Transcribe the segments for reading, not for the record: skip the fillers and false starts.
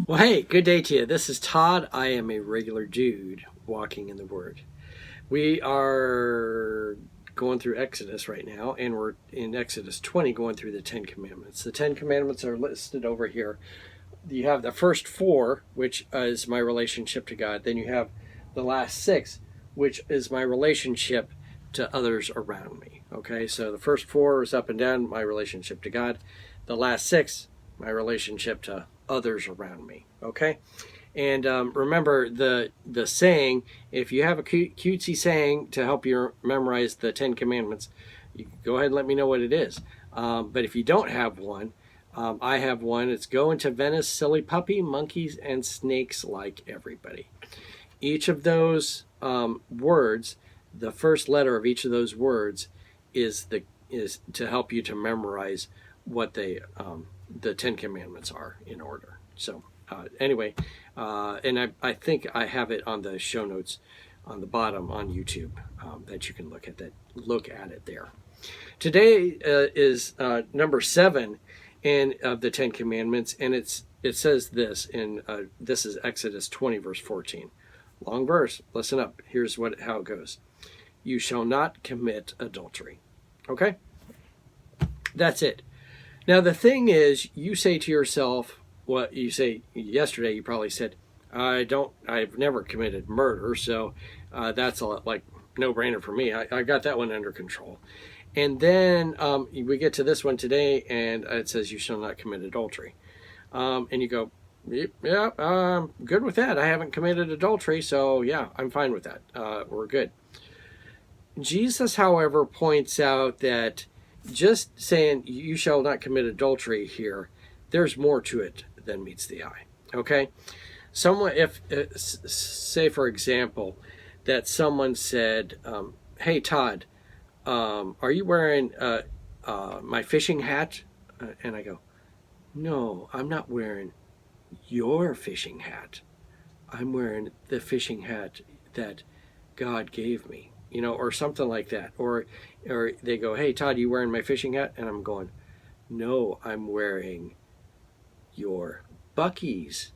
Well, hey, good day to you. This is Todd. I am a regular dude walking in the Word. We are going through Exodus right now, and we're in Exodus 20 going through the Ten Commandments. The Ten Commandments are listed over here. You have the first four, which is my relationship to God. Then you have the last six, which is my relationship to others around me. Okay, so the first four is up and down, my relationship to God. The last six, my relationship to others around me. Okay, and remember the saying. If you have a cutesy saying to help you memorize the Ten Commandments, you can go ahead and let me know what it is. But if you don't have one, I have one. It's go into Venice, silly puppy, monkeys and snakes like everybody. Each of those words, the first letter of each of those words is to help you to memorize what the Ten Commandments are in order. So anyway, and I think I have it on the show notes on the bottom on YouTube that you can look at it there. Today is number 7 of the Ten Commandments, and it says this this is Exodus 20 verse 14. Long verse. Listen up. Here's how it goes. You shall not commit adultery. Okay? That's it. Now the thing is, you say to yourself, what you say yesterday, you probably said, I've never committed murder, so that's like no-brainer for me. I got that one under control. And then we get to this one today, and it says you shall not commit adultery. And you go, yeah, I'm good with that. I haven't committed adultery, so yeah, I'm fine with that. We're good. Jesus, however, points out that just saying you shall not commit adultery here, there's more to it than meets the eye. Okay? Someone, say for example, that someone said, hey Todd, are you wearing my fishing hat? And I go, no, I'm not wearing your fishing hat. I'm wearing the fishing hat that God gave me. Or something like that. Or they go, hey, Todd, you wearing my fishing hat? And I'm going, no, I'm wearing your Bucky's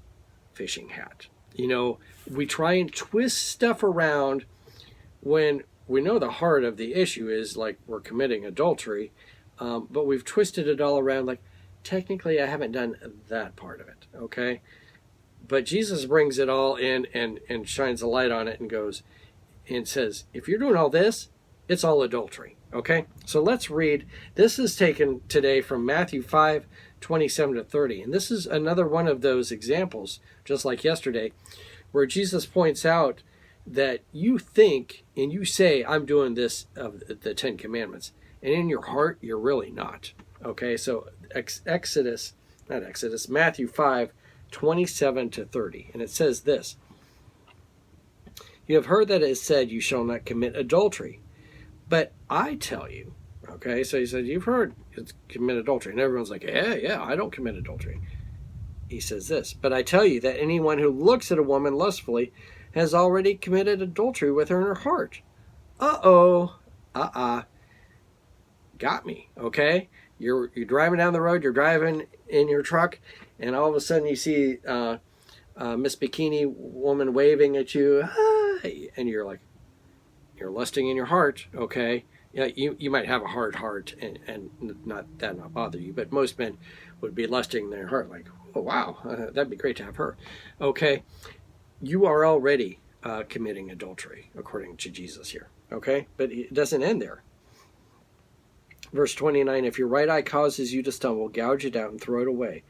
fishing hat. We try and twist stuff around when we know the heart of the issue is like we're committing adultery, but we've twisted it all around like, technically I haven't done that part of it, okay? But Jesus brings it all in and shines a light on it and goes, and says, if you're doing all this, it's all adultery. Okay? So let's read. This is taken today from Matthew 5, 27 to 30. And this is another one of those examples, just like yesterday, where Jesus points out that you think and you say, I'm doing this of the Ten Commandments. And in your heart, you're really not. Okay? So Matthew 5, 27 to 30. And it says this. You have heard that it is said, you shall not commit adultery. But I tell you, okay, so he said, you've heard it's commit adultery. And everyone's like, yeah, I don't commit adultery. He says this, but I tell you that anyone who looks at a woman lustfully has already committed adultery with her in her heart. Got me, okay? You're driving down the road, you're driving in your truck, and all of a sudden you see Miss Bikini woman waving at you, and you're like, you're lusting in your heart, okay? Yeah, you might have a hard heart and not bother you, but most men would be lusting in their heart like, oh wow, that'd be great to have her. Okay, you are already committing adultery according to Jesus here, okay? But it doesn't end there. Verse 29, if your right eye causes you to stumble, gouge it out and throw it away.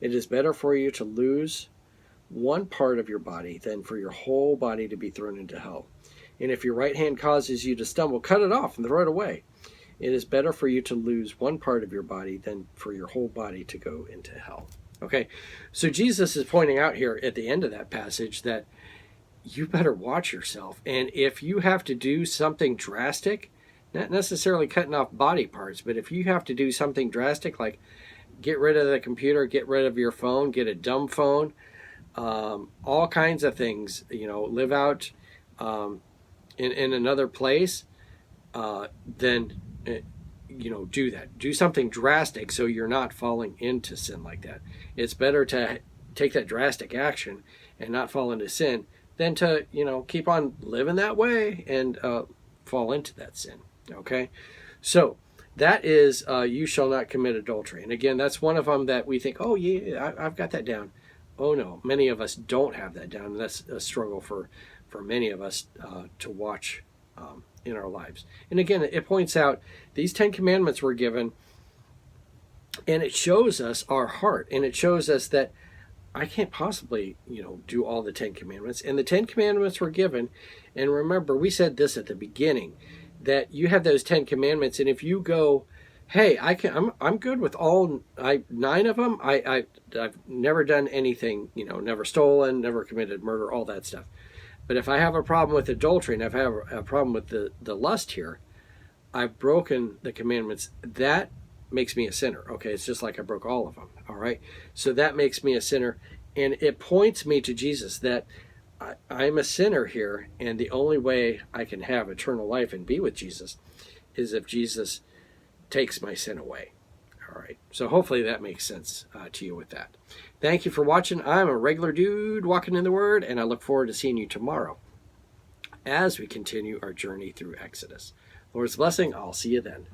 It is better for you to lose one part of your body than for your whole body to be thrown into hell. And if your right hand causes you to stumble, cut it off and throw it away. It is better for you to lose one part of your body than for your whole body to go into hell. Okay, so Jesus is pointing out here at the end of that passage that you better watch yourself. And if you have to do something drastic, not necessarily cutting off body parts, but if you have to do something drastic like get rid of the computer, get rid of your phone, get a dumb phone, all kinds of things, live out in another place, then do that. Do something drastic so you're not falling into sin like that. It's better to take that drastic action and not fall into sin than to, keep on living that way and fall into that sin. Okay? So that is, you shall not commit adultery. And again, that's one of them that we think, oh, yeah, I've got that down. Oh, no, many of us don't have that down. And that's a struggle for many of us to watch in our lives. And again, it points out these 10 commandments were given, and it shows us our heart, and it shows us that I can't possibly, do all the 10 commandments. And the 10 commandments were given. And remember, we said this at the beginning, that you have those 10 commandments, and if you go, hey, I'm good with all 9 of them. I've never done anything, never stolen, never committed murder, all that stuff. But if I have a problem with adultery and if I have a problem with the lust here, I've broken the commandments. That makes me a sinner. Okay, it's just like I broke all of them. All right, so that makes me a sinner, and it points me to Jesus, that I'm a sinner here, and the only way I can have eternal life and be with Jesus is if Jesus takes my sin away. All right, so hopefully that makes sense to you with that. Thank you for watching. I'm a regular dude walking in the Word, and I look forward to seeing you tomorrow as we continue our journey through Exodus. Lord's blessing. I'll see you then.